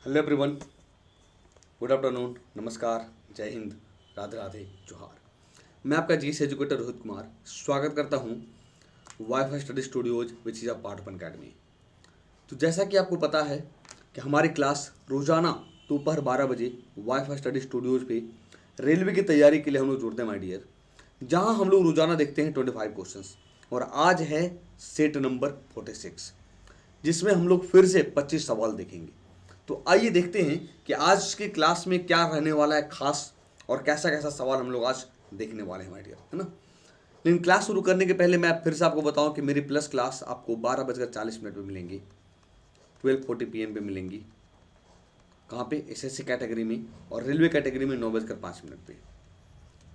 Hello everyone, good afternoon, नमस्कार, जय हिंद, राधे राधे, जोहार। मैं आपका जीएस एजुकेटर रोहित कुमार स्वागत करता हूं wifi study studios which is a part of academy. तो जैसा कि आपको पता है कि हमारी क्लास रोजाना दोपहर 12 बजे वाईफाई स्टडी स्टूडियोज पे रेलवे की तैयारी के लिए हम लोग जुड़ते हैं माय डियर, जहां हम लोग रोजाना देखते हैं 25 क्वेश्चंस। और आज है सेट नंबर 46, जिसमें हम लोग फिर से 25 सवाल देखेंगे। तो आइए देखते हैं कि आज की क्लास में क्या रहने वाला है खास, और कैसा कैसा सवाल हम लोग आज देखने वाले हैं माय डियर, है ना। लेकिन क्लास शुरू करने के पहले मैं फिर से आपको बताऊं कि मेरी प्लस क्लास आपको 12:40 पर मिलेंगी, 12:40 PM पे मिलेंगी। कहाँ पे? एसएससी कैटेगरी में, और रेलवे कैटेगरी में 9:05 पे।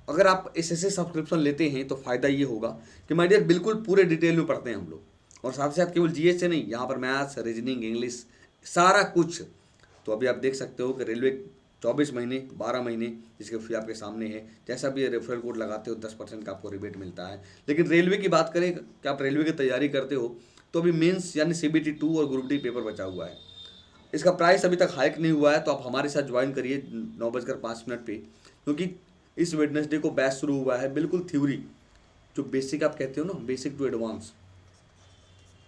अगर आप एसएससी सब्सक्रिप्शन लेते हैं तो फ़ायदा ये होगा कि माय डियर बिल्कुल पूरे डिटेल में पढ़ते हैं हम लोग, और साथ ही साथ केवल जीएस से नहीं, यहाँ पर मैथ्स, रीजनिंग, इंग्लिश, सारा कुछ। तो अभी आप देख सकते हो कि रेलवे 24 महीने 12 महीने जिसके फी आपके सामने है। जैसा भी रेफरल कोड लगाते हो 10% का आपको रिबेट मिलता है। लेकिन रेलवे की बात करें कि आप रेलवे की तैयारी करते हो तो अभी मेंस यानी सीबीटी 2 और ग्रुप डी पेपर बचा हुआ है। इसका प्राइस अभी तक हाइक नहीं हुआ है, तो आप हमारे साथ ज्वाइन करिए 9:05 पे, क्योंकि इस वेडनेसडे को बैच शुरू हुआ है बिल्कुल थ्योरी, जो बेसिक आप कहते हो ना, बेसिक टू एडवांस।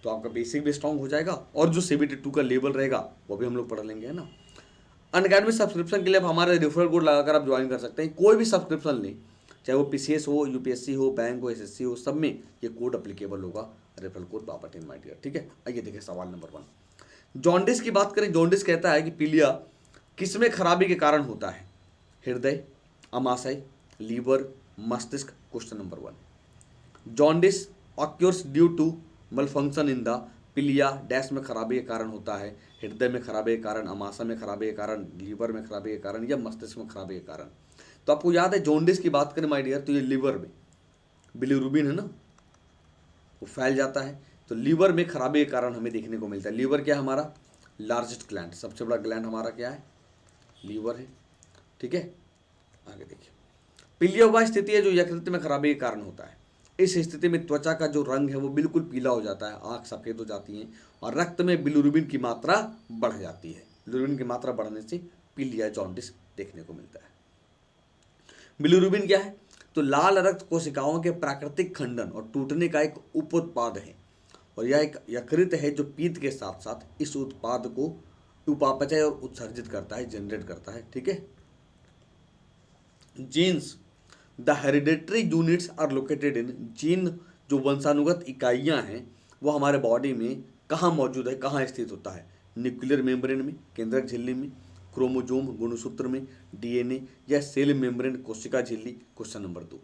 तो आपका बेसिक भी स्ट्रांग हो जाएगा, और जो सीबीटी 2 का लेवल रहेगा वो भी हम लोग पढ़ लेंगे, है ना। अनअकैडमी सब्सक्रिप्शन के लिए आप हमारे रेफरल कोड लगाकर आप ज्वाइन कर सकते हैं। कोई भी सब्सक्रिप्शन लें, चाहे वो पीसीएस हो, यूपीएससी हो, बैंक हो, एसएससी हो, सब में ये कोड अप्लीकेबल होगा, रेफरल कोड बापट इन माय डियर, ठीक है। आइए देखिए सवाल नंबर 1। जॉन्डिस की बात करें, जॉन्डिस कहता है कि पीलिया किसमें खराबी के कारण होता है? हृदय, अमाशय, लीवर, मस्तिष्क। Question number 1, jaundice occurs due to malfunction in the पिलिया डैश में खराबी के कारण होता है? हृदय में खराबी के कारण, अमाशय में खराबी के कारण, लीवर में खराबी के कारण, या मस्तिष्क में खराबी के कारण। तो आपको याद है जॉन्डिस की बात करें माय डियर, तो ये लीवर में बिलीरुबिन है ना, वो फैल जाता है। तो लीवर में खराबी के कारण हमें देखने को मिलता है। लीवर क्या है? हमारा लार्जेस्ट ग्लैंड, सबसे बड़ा ग्लैंड हमारा क्या है? लीवर है, ठीक है। आगे देखिए, पीलिया वह स्थिति है जो यकृत में खराबी के कारण होता है। इस स्थिति में त्वचा का जो रंग है वो बिल्कुल पीला हो जाता है, आंख सफेद हो जाती है, और रक्त में बिलिरुबिन की मात्रा बढ़ जाती है। बिलिरुबिन की मात्रा बढ़ने से पीलिया जॉन्डिस देखने को मिलता है। बिलिरुबिन क्या है? तो लाल रक्त कोशिकाओं के प्राकृतिक खंडन और टूटने का एक उप उत्पाद है, और यह एक यकृत है जो पीत के साथ साथ इस उत्पाद को उपापचय और उत्सर्जित करता है, जनरेट करता है, ठीक है। Genes the hereditary units are located in, gene जो वंशानुगत इकाइयां हैं वो हमारे बॉडी में कहाँ मौजूद है, कहाँ स्थित होता है? न्यूक्लियर मेम्ब्रेन में, केंद्रक झिल्ली में, क्रोमोजोम गुणसूत्र में, डीएनए, या सेल मेम्ब्रेन कोशिका झिल्ली। Question number 2,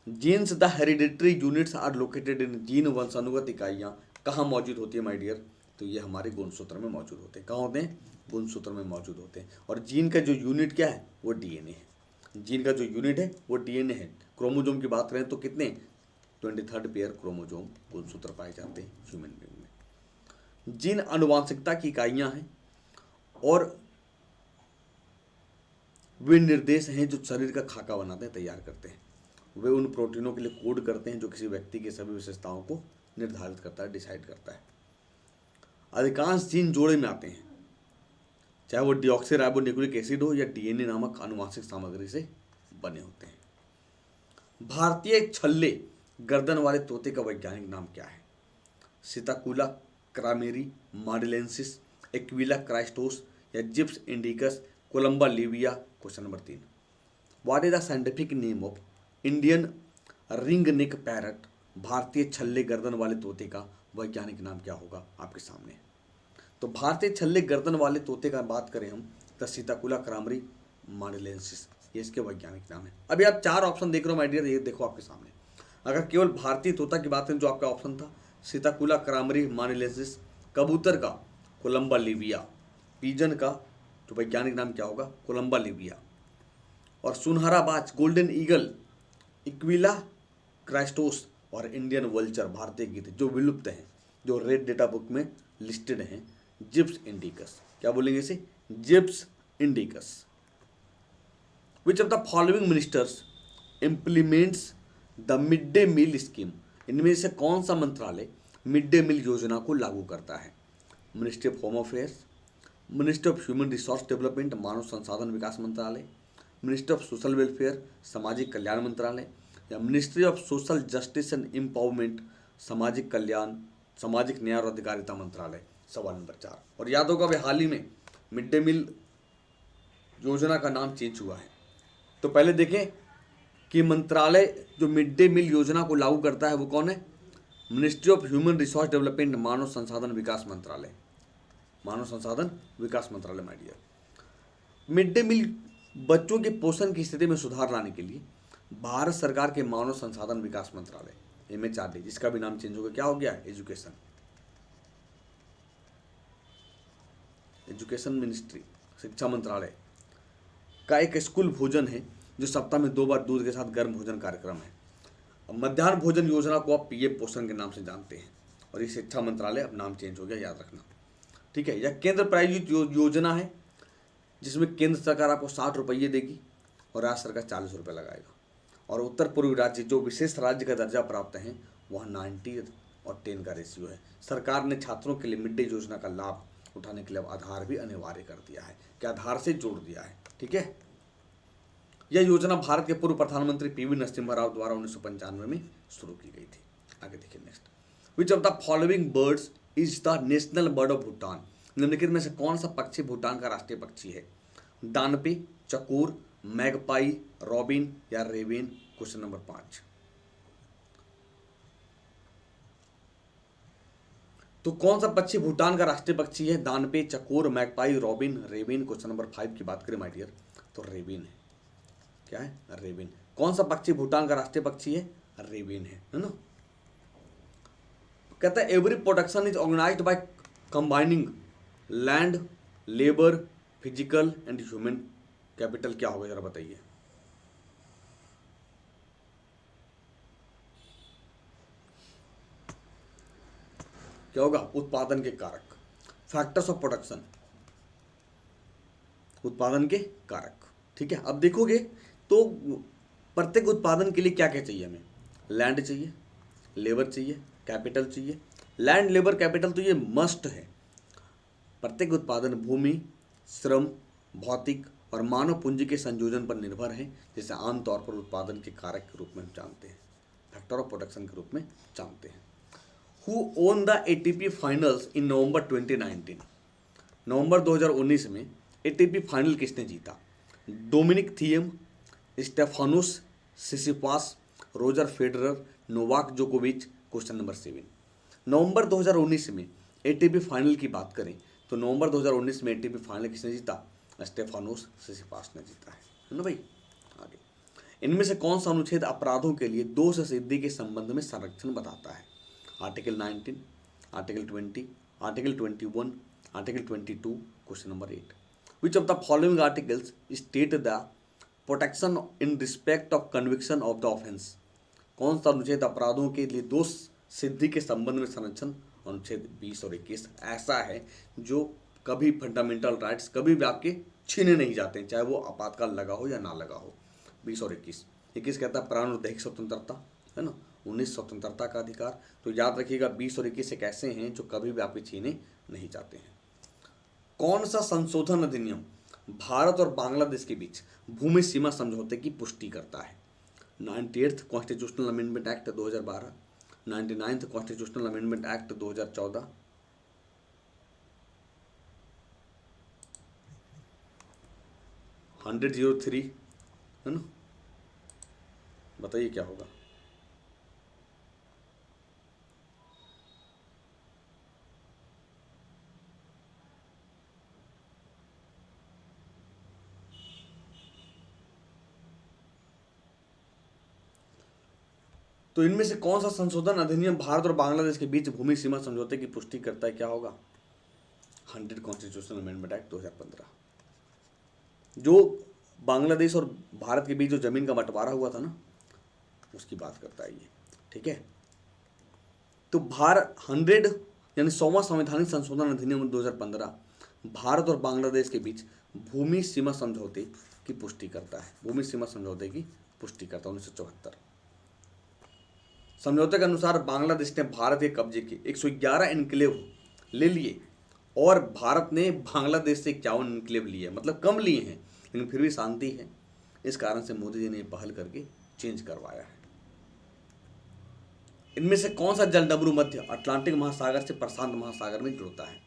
genes the hereditary units are located in, gene वंशानुगत इकाइयां कहाँ मौजूद होती है माय डियर? तो ये हमारे गुणसूत्र में मौजूद होते हैं। कहाँ होते हैं? गुणसूत्र में मौजूद होते हैं। और जीन का जो यूनिट क्या है? वो डीएनए है। जीन का जो यूनिट है वो डीएनए है। क्रोमोजोम की बात करें तो कितने? 23rd पेयर क्रोमोजोम गुणसूत्र पाए जाते हैं ह्यूमन बीइंग में। जीन आनुवांशिकता की इकाइयां हैं, और वे निर्देश हैं जो शरीर का खाका बनाते हैं, तैयार करते हैं। वे उन प्रोटीनों के लिए कोड करते हैं जो किसी व्यक्ति की सभी विशेषताओं को निर्धारित करता है, डिसाइड करता है। अधिकांश जीन जोड़े में आते हैं, चाहे वो डीऑक्सीराइबोन्यूक्लिक एसिड हो या डीएनए नामक आनुवांशिक सामग्री से बने होते हैं। भारतीय छल्ले गर्दन वाले तोते का वैज्ञानिक नाम क्या है? सिताकुला क्रामेरी, माडिलेंसिस, एक्विला क्राइस्टोस, या Gyps indicus, Columba livia. Question number 3, what is the scientific name of Indian ring neck parrot? भारतीय छल्ले गर्दन वाले तोते का वैज्ञानिक नाम क्या होगा? आपके सामने। तो भारतीय छल्ले गर्दन वाले तोते का बात करें हम, तो सीताकुला क्रामरी माडिलेंसिस, ये इसके वैज्ञानिक नाम है। अभी आप 4 ऑप्शन देख रहे हो माय डियर, ये देखो आपके सामने। अगर केवल भारतीय तोता की बात करें, जो आपका ऑप्शन था सीताकुला क्रामरी माडिलेंसिस, कबूतर का कोलंबा लिविया, पीजन का जो वैज्ञानिक नाम क्या होगा? कोलंबा लिविया, और सुनहरा बाज गोल्डन ईगल इक्विला क्राइस्टोस, और इंडियन वल्चर भारतीय गीत जो विलुप्त हैं, जो रेड डेटा बुक में लिस्टेड हैं, जिप्स इंडिकस। क्या बोलेंगे इसे? Gyps indicus. Which of the following ministers implements the mid day meal scheme? इनमें से कौन सा मंत्रालय मिड डे मील योजना को लागू करता है? Ministry of home affairs, ministry of human resource development मानव संसाधन विकास मंत्रालय, मिनिस्ट्री ऑफ सोशल वेलफेयर सामाजिक कल्याण मंत्रालय, या ministry of social justice and empowerment सामाजिक कल्याण सामाजिक न्याय और अधिकारिता मंत्रालय। सवाल नंबर 4। और याद होगा अभी हाल ही में मिड डे मील योजना का नाम चेंज हुआ है। तो पहले देखें कि मंत्रालय जो मिड डे मील योजना को लागू करता है वो कौन है? Ministry of human resource development मानव संसाधन विकास मंत्रालय, मानव संसाधन विकास मंत्रालय my dear. Mid day meal बच्चों के पोषण की स्थिति में सुधार लाने के लिए भारत सरकार के मानव संसाधन विकास मंत्रालय MHRD, जिसका भी नाम चेंज हो गया, क्या हो गया? एजुकेशन मिनिस्ट्री, शिक्षा मंत्रालय का एक स्कूल भोजन है जो सप्ताह में 2 बार दूध के साथ गर्म भोजन कार्यक्रम है। अब मध्याह्न भोजन योजना को आप PM पोषण के नाम से जानते हैं, और ये शिक्षा मंत्रालय अब नाम चेंज हो गया, याद रखना, ठीक है। यह केंद्र प्रायोजित योजना है जिसमें केंद्र सरकार आपको 60 रुपये देगी और राज्य सरकार 40 रुपये लगाएगा। और उत्तर पूर्वी राज्य जो विशेष राज्य का दर्जा प्राप्त हैं वह 90 और 10 का रेशियो है। सरकार ने छात्रों के लिए मिड डे योजना का लाभ उठाने के लिए आधार भी अनिवार्य कर दिया है, कि आधार से जोड़ दिया है, ठीक है। यह योजना भारत के पूर्व प्रधानमंत्री PV नरसिम्हा राव द्वारा 1995 में शुरू की गई थी। आगे देखिए next. Which of the following birds is the national bird of Bhutan? निम्नलिखित में से कौन सा पक्षी भूटान का राष्ट्रीय पक्षी है? दानपे, चकोर, मैगपाई, रॉबिन या रेवेन? Question number 5। तो कौन सा पक्षी भूटान का राष्ट्रीय पक्षी है? दानपे, चकोर, मैगपाई, रॉबिन, रेवेन? क्वेश्चन नंबर 5 की बात करें माय डियर तो रेवेन है। क्या है? रेवेन। कौन सा पक्षी भूटान का राष्ट्रीय पक्षी है? रेवेन है ना। कहता है every production is organised by combining land, labour, physical and human capital. क्या होगा जरा बताइए? क्या होगा? उत्पादन के कारक, फैक्टर्स ऑफ प्रोडक्शन, उत्पादन के कारक, ठीक है। अब देखोगे तो प्रत्येक उत्पादन के लिए क्या क्या चाहिए हमें? लैंड चाहिए, लेबर चाहिए, कैपिटल चाहिए। लैंड, लेबर, कैपिटल तो ये मस्ट है। प्रत्येक उत्पादन भूमि, श्रम, भौतिक और मानव पूंजी के संयोजन पर निर्भर है, जिसे आमतौर पर उत्पादन के कारक के रूप में हम जानते हैं, फैक्टर ऑफ प्रोडक्शन के रूप में जानते हैं। Who won the ATP finals in November 2019? नवंबर 2019 में ATP फाइनल किसने जीता? Dominic Thiem, Stefanos Tsitsipas, Roger Federer, Novak जोकोविच? Question number 7। नवंबर 2019 में ATP फाइनल की बात करें तो नवंबर 2019 में ATP फाइनल किसने जीता? स्टेफानोस सिसिपास ने जीता है ना भाई। आगे, इनमें से कौन सा अनुच्छेद अपराधों के लिए दोष सिद्धि के संबंध में संरक्षण बताता है? Article 19, article 20, article 21, article 22? Question number 8। Which of the following articles state the protection in respect of conviction of the offence? कौन सा अनुच्छेद अपराधों के लिए दोष सिद्धि के संबंध में संरक्षण? अनुच्छेद 20 और 21 ऐसा है जो कभी फंडामेंटल राइट्स कभी भी आपके छीने नहीं जाते हैं, चाहे वो आपातकाल लगा हो या ना लगा हो। 20 और 21। 21 कहता है प्राण और दैहिक स्वतंत्रता, है ना। 19 स्वतंत्रता का अधिकार। तो याद रखिएगा 20 और 21 एक ऐसे हैं जो कभी भी आपके छीने नहीं जाते हैं। कौन सा संशोधन अधिनियम भारत और बांग्लादेश के बीच भूमि सीमा समझौते की पुष्टि करता है? 98th constitutional amendment act 2012, 99th constitutional amendment act 2014, 100(3), है ना। बताइए क्या होगा? तो इनमें से कौन सा संशोधन अधिनियम भारत और बांग्लादेश के बीच भूमि सीमा समझौते की पुष्टि करता है? क्या होगा? 100 कॉन्स्टिट्यूशनल अमेंडमेंट एक्ट 2015, जो बांग्लादेश और भारत के बीच जो जमीन का बंटवारा हुआ था ना, उसकी बात करता है ये, ठीक है। तो भारत 100 यानी 100वां संवैधानिक संशोधन अधिनियम 2015 भारत और बांग्लादेश के बीच भूमि सीमा समझौते की पुष्टि करता है। भूमि सीमा समझौते की पुष्टि करता है 1974। समझौते के अनुसार बांग्लादेश ने भारत के कब्जे के 111 एनक्लेव ले लिए और भारत ने बांग्लादेश से 51 इनक्लेव लिए, मतलब कम लिए हैं लेकिन फिर भी शांति है। इस कारण से मोदी जी ने पहल करके चेंज करवाया है। इनमें से कौन सा जलडमरू मध्य अटलांटिक महासागर से प्रशांत महासागर में जुड़ता है?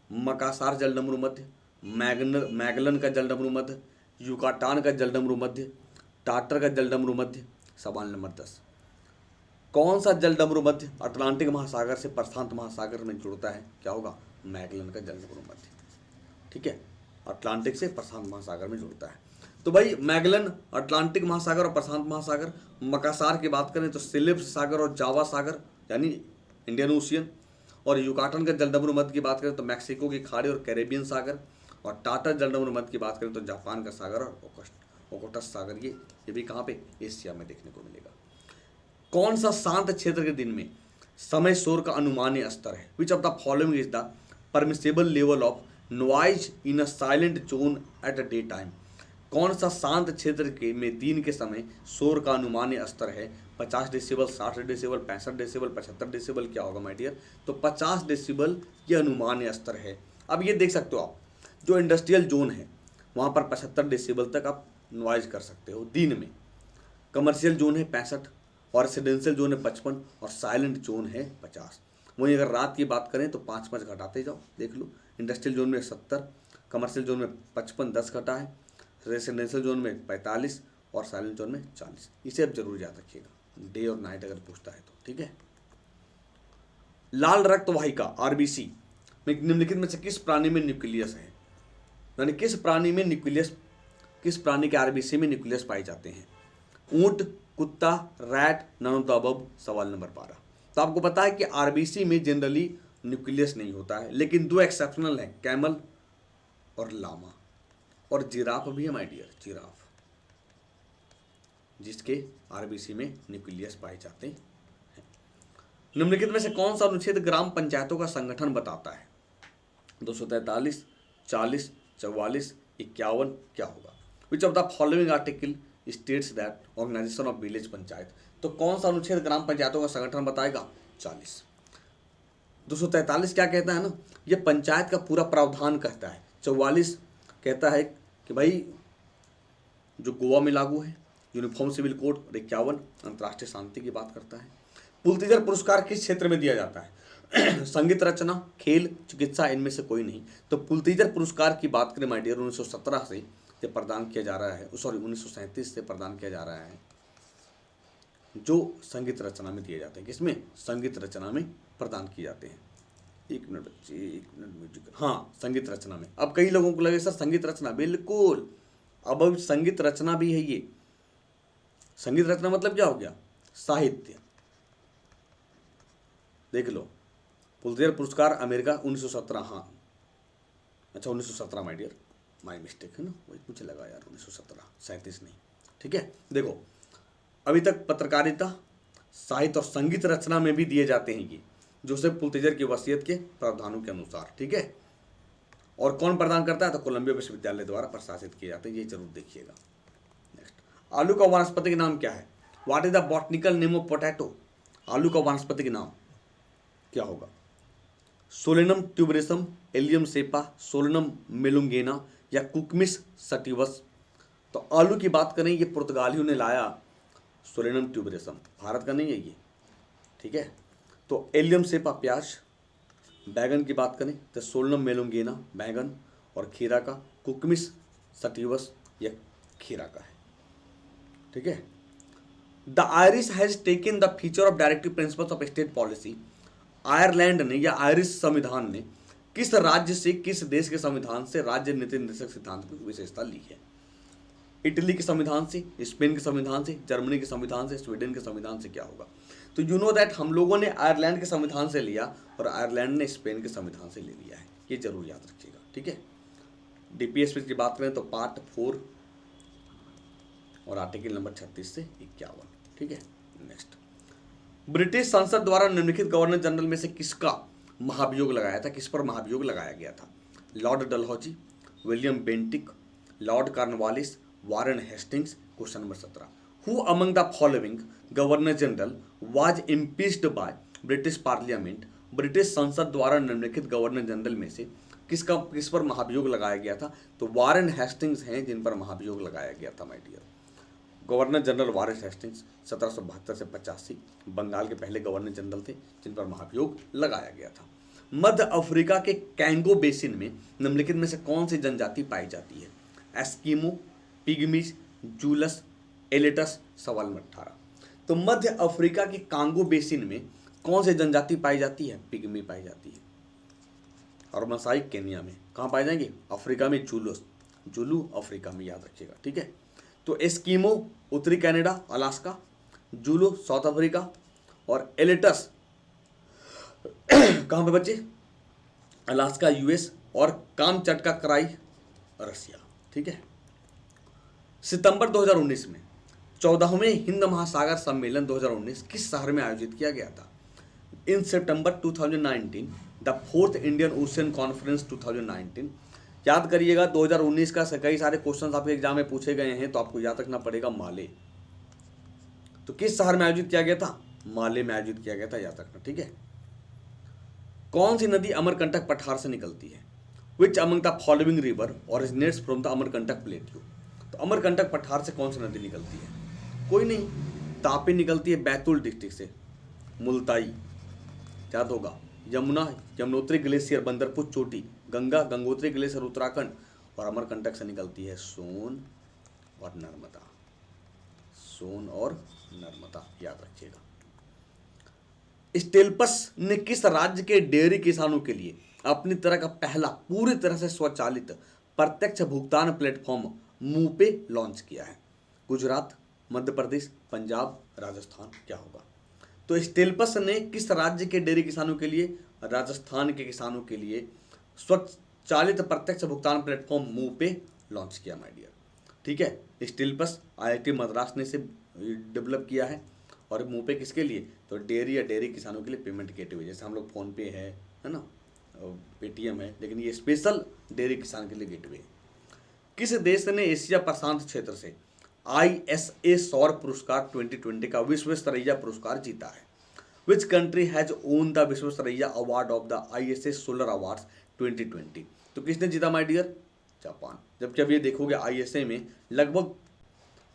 मकासार जलडमरू मध्य, मैगलन का जलडमरू मध्य, युकाटान का जलडमरू मध्य, टाटर का जलडमरू मध्य। सवाल नंबर 10, कौन सा जलडमरू मध्य अटलांटिक महासागर से प्रशांत महासागर में जुड़ता है? क्या होगा? मैगलन का जलडमरू मध्य। ठीक है, अटलांटिक से प्रशांत महासागर में जुड़ता है। तो भाई मैगलन अटलांटिक महासागर और प्रशांत महासागर, मकासार की बात करें तो सिलिप्स सागर और जावा सागर यानी इंडियन ओशियन, और युकाटन का जलडमरू मध्य की बात करें तो मैक्सिको की खाड़ी और कैरेबियन सागर, और टाटा जलडमरू मध्य की बात करें तो जापान का सागर और ओकोटस सागर। ये भी कहाँ पे? एशिया में देखने को मिलेगा। कौन सा शांत क्षेत्र के दिन में समय शोर का अनुमानीय स्तर है? विच of the following is the permissible level of noise in a silent zone at a day time? कौन सा शांत क्षेत्र के में दिन के समय शोर का अनुमानीय स्तर है? 50 डेसिबल, 60 डेसिबल, 65 डेसिबल, 75 डेसिबल? क्या होगा माय डियर? तो 50 डेसिबल ये अनुमानीय स्तर है। अब ये देख सकते हो आप, जो इंडस्ट्रियल जोन है वहाँ पर 75 डेसिबल तक आप नॉइज कर सकते हो दिन में। कमर्शियल जोन है 65, और रेसिडेंशियल जोन है 55, और साइलेंट जोन है 50। वहीं अगर रात की बात करें तो 5-5 घटाते जाओ, देख लो। इंडस्ट्रियल जोन में 70, कमर्शियल जोन में 55, 10 घटा है, रेसिडेंशियल जोन में 45 और साइलेंट जोन में 40। इसे अब जरूर याद रखिएगा, डे और नाइट अगर पूछता है तो। ठीक है, लाल रक्त वाहिका आरबीसी में निम्नलिखित में से किस प्राणी में न्यूक्लियस है? यानी किस प्राणी के आरबीसी में न्यूक्लियस पाए जाते हैं? ऊंट, कुत्ता, rat, none of the above. सवाल नंबर 12। तो आपको पता है कि आरबीसी में जनरली न्यूक्लियस नहीं होता है, लेकिन 2 एक्सेप्शनल हैं, कैमल और लामा, और जिराफ भी है माय डियर, जिराफ, जिसके आरबीसी में न्यूक्लियस पाए जाते हैं। निम्नलिखित में से कौन सा अनुच्छेद ग्राम पंचायतों का संगठन बताता है? 243, 40, 44, 51? क्या होगा? Which of the following article states that organisation of village panchayat? तो कौन सा अनुच्छेद ग्राम पंचायतों का संगठन बताएगा? 40। 243 क्या कहता है ना, ये पंचायत का पूरा प्रावधान कहता है। 44 कहता है कि भाई जो गोवा में लागू है यूनिफॉर्म सिविल कोड, और 51 अंतर्राष्ट्रीय शांति की बात करता है। पुलतिजर पुरस्कार किस क्षेत्र में दिया जाता है? संगीत रचना, खेल, चिकित्सा, इनमें से कोई नहीं। तो पुलतिजर पुरस्कार की बात करें माय डियर, 1917 से प्रदान किया जा रहा है, सॉरी 1937 से प्रदान किया जा रहा है, जो संगीत रचना में दिए जाते हैं। किसमें? संगीत रचना में प्रदान किए जाते हैं। 1 मिनट बच्चे, 1 मिनट म्यूजिक। हाँ, संगीत रचना में। अब कई लोगों को लगे सर संगीत रचना, बिल्कुल, अब संगीत रचना भी है ये। संगीत रचना मतलब क्या हो गया? साहित्य। देख लो, पुलत्ज़र पुरस्कार अमेरिका 1917। हाँ अच्छा 1917 माय डियर, माय मिस्टेक है ना, वही मुझे लगा यार 1917, 37 नहीं। ठीक है, देखो अभी तक पत्रकारिता, साहित्य और संगीत रचना में भी दिए जाते हैं ये, जोसेफ पुलत्ज़र की वसीयत के प्रावधानों के अनुसार। ठीक है, और कौन प्रदान करता है? तो कोलंबिया विश्वविद्यालय द्वारा प्रशासित किए जाते हैं, ये जरूर देखिएगा। नेक्स्ट, आलू का वनस्पतिक नाम क्या है? What is the botanical name of potato? आलू का वनस्पतिक नाम क्या होगा? सोलेनम ट्यूबरेसम, एलियम सेपा, सोलेनम मेलुंगेना या कुकमिस सटिवस? तो आलू की बात करें, ये पुर्तगालियों ने लाया सोलेनम ट्यूबरेसम, भारत का नहीं है ये। ठीक है, तो एलियम सेपा प्याज, बैगन की बात करें तो सोलेनम मेलुंगेना बैगन, और खीरा का कुकमिस सटिवस या खीरा का है। ठीक है, the Irish has taken the feature of directive principles of state policy. Ireland ने या आयरिश संविधान ने किस राज्य से, किस देश के संविधान से राज्य नीति निर्देशक सिद्धांत की विशेषता ली है? इटली के संविधान से, स्पेन के संविधान से, जर्मनी के संविधान से, स्वीडन के संविधान से? क्या होगा? तो यू नो दैट हम लोगों ने आयरलैंड के संविधान से लिया और आयरलैंड ने स्पेन के संविधान से ले लिया है, ये जरूर याद रखिएगा। ठीक है, डीपीएसपी की बात करें तो पार्ट 4 और आर्टिकल नंबर 36 से 51। ठीक है, नेक्स्ट, ब्रिटिश संसद द्वारा निम्नलिखित गवर्नर जनरल में से किसका महाभियोग लगाया था? किस पर महाभियोग लगाया गया था? Lord Dalhousie, William Bentinck, Lord Cornwallis, Warren Hastings? Question number 17, who among the following governor general was impeached by British parliament British संसद द्वारा निम्नलिखित गवर्नर जनरल में से किस पर महाभियोग लगाया गया था? तो वारेन हेस्टिंग्स हैं जिन पर महाभियोग लगाया गया था my dear. Governor general Warren Hastings 1772 से 85 बंगाल के पहले गवर्नर जनरल थे जिन पर महाभियोग लगाया गया था। मध्य अफ्रीका के कैंगो बेसिन में निम्नलिखित में से कौन सी जनजाति पाई जाती है? Eskimo, Pygmies, Zulus, Aleuts. सवाल नंबर 18। तो मध्य अफ्रीका के कांगो बेसिन में कौन सी जनजाति पाई जाती है? पिग्मी पाई जाती है। और मसाई केन्या में। कहाँ पाए जाएंगे? अफ्रीका में जुलू अफ्रीका में, याद रखिएगा, ठीक है। तो एस्किमो उत्तरी Canada Alaska, Julu south Africa और एलेटस कहाँ पे बच्चे? अलास्का यूएस और कामचटका कराई रसिया, ठीक है। सितंबर 2019 में 14वें हिंद महासागर सम्मेलन 2019 किस शहर में आयोजित किया गया था? इन सितंबर 2019 the 4th Indian ocean conference 2019। याद करिएगा 2019 का कई सारे क्वेश्चन आपके एग्जाम में पूछे गए हैं, तो आपको याद रखना पड़ेगा माले। तो किस शहर में आयोजित किया गया था? माले में आयोजित किया गया था, याद रखना, ठीक है। कौन सी नदी अमरकंटक पठार से निकलती है? Which among the following river originates from the Amarkantak plateau. तो अमरकंटक पठार से कौन सी नदी निकलती है? कोई नहीं, तापी निकलती है बैतूल डिस्ट्रिक्ट से, मुल्ताई याद होगा, यमुना यमुनोत्री ग्लेशियर बंदरपुर चोटी, गंगा गंगोत्री ग्लेशियर उत्तराखंड, और अमरकंटक से निकलती है सोन और नर्मदा। सोन और नर्मदा, याद रखिएगा। स्टेल्पस ने किस राज्य के डेयरी किसानों के लिए अपनी तरह का पहला पूरी तरह से स्वचालित प्रत्यक्ष भुगतान प्लेटफॉर्म मूपे लॉन्च किया है? गुजरात, मध्य प्रदेश, पंजाब, राजस्थान, क्या होगा? तो स्टेल्पस ने किस राज्य के डेयरी किसानों के लिए? राजस्थान के किसानों के लिए स्वचालित प्रत्यक्ष भुगतान प्लेटफॉर्म मूपे लॉन्च किया माय डियर, ठीक है। स्टेल्पस आईआईटी मद्रास ने इसे डेवलप किया है। और मूपे किसके लिए? तो डेयरी या डेयरी किसानों के लिए पेमेंट गेटवे, जैसे हम लोग फोन पे है ना, पेटीएम है, लेकिन ये स्पेशल डेयरी किसान के लिए गेटवे है। किस देश ने एशिया प्रशांत क्षेत्र से ISA सौर पुरस्कार 2020 का विश्व स्तरीय पुरस्कार जीता है? Which country has own the विश्व स्तरीय award of the ISA solar awards 2020? तो किसने जीता माय डियर? जापान। जबकि अब ये देखोगे ISA में लगभग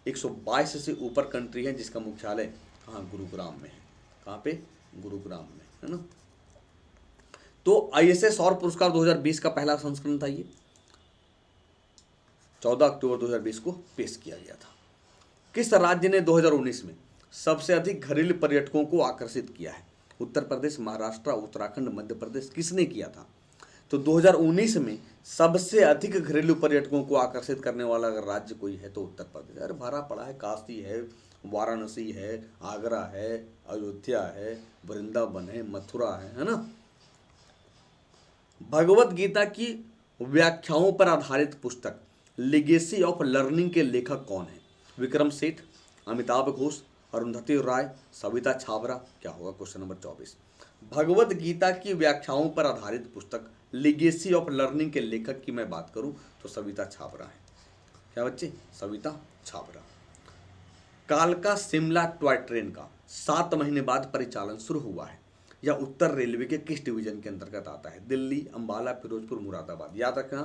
122 से ऊपर कंट्री है जिसका मुख्यालय कहाँ? गुरुग्राम में है। कहाँ पे? गुरुग्राम में, है ना। तो ISA सौर पुरस्कार 2020 का पहला संस्करण था, ये 14 अक्टूबर 2020 को पेश किया गया था। किस राज्य ने 2019 में सबसे अधिक घरेलू पर्यटकों को आकर्षित किया है? उत्तर प्रदेश, महाराष्ट्र, उत्तराखंड, मध्य प्रदेश, किसने किया था? तो 2019 में सबसे अधिक घरेलू पर्यटकों को आकर्षित करने वाला अगर राज्य कोई है तो उत्तर प्रदेश। अरे भरा पड़ा है, काशी है, वाराणसी है, आगरा है, अयोध्या है, वृंदावन है, मथुरा है ना। भगवत गीता की व्याख्याओं पर आधारित पुस्तक लेगेसी ऑफ लर्निंग के लेखक कौन है? विक्रम सेठ, अमिताभ घोष, अरुंधति राय, सविता छाबरा, क्या होगा? Question number 24। भगवत गीता की व्याख्याओं पर आधारित पुस्तक लेगेसी ऑफ लर्निंग के लेखक की मैं बात करूं तो सविता छाबरा है। क्या बच्चे? सविता छाबरा। कालका शिमला टॉय ट्रेन का 7 महीने बाद परिचालन शुरू हुआ है। यह उत्तर रेलवे के किस डिवीजन के अंतर्गत आता है? दिल्ली, अंबाला, फिरोजपुर, मुरादाबाद। याद रखना,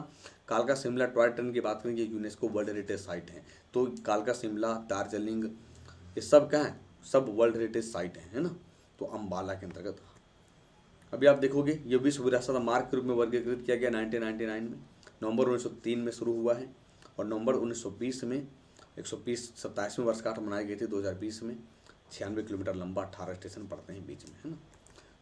कालका शिमला टॉय ट्रेन की बात करेंगे, यूनेस्को वर्ल्ड हेरिटेज साइट है। तो कालका शिमला, दार्जिलिंग, ये सब क्या है? सब वर्ल्ड हेरिटेज साइट है ना। तो अंबाला के अंतर्गत। अभी आप देखोगे ये विश्व विरासत मार्ग के रूप में वर्गीकृत किया गया 1999 में। नवंबर 1903 में शुरू हुआ है और नवंबर 1920 में 27वें वर्षगांठ मनाई गई थी 2020 में। 96 किलोमीटर लंबा, 18 स्टेशन पड़ते हैं बीच में, है ना।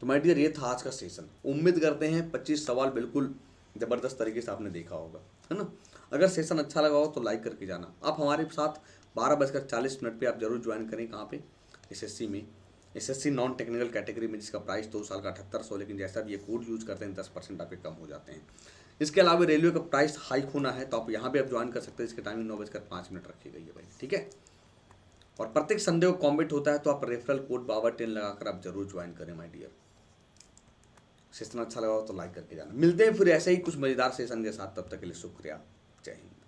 तो माय डियर, ये था आज का सेशन। उम्मीद करते हैं 25 सवाल बिल्कुल ज़बरदस्त तरीके से आपने देखा होगा, है ना। अगर सेशन अच्छा लगा हो तो लाइक करके जाना। आप हमारे साथ 12:40 पे आप जरूर ज्वाइन करें। कहाँ पे? SSC में, SSC नॉन टेक्निकल कैटेगरी में, जिसका प्राइस 2 साल का 7800, लेकिन जैसा भी ये कोड यूज करते हैं 10% आपके कम हो जाते हैं। इसके अलावा रेलवे का प्राइस हाइक होना है तो आप यहाँ भी आप ज्वाइन कर सकते हैं। इसकी टाइमिंग 9:05 रखी गई है भाई, ठीक है। और प्रत्येक संडे को कॉम्बिट होता है तो आप रेफरल कोड BABA10 लगाकर आप जरूर ज्वाइन करें माय डियर। सेशन अच्छा लगा हो तो लाइक करके जाना। मिलते हैं फिर ऐसे ही कुछ मजेदार सेशन के साथ, तब तक के लिए शुक्रिया। जय हिंद।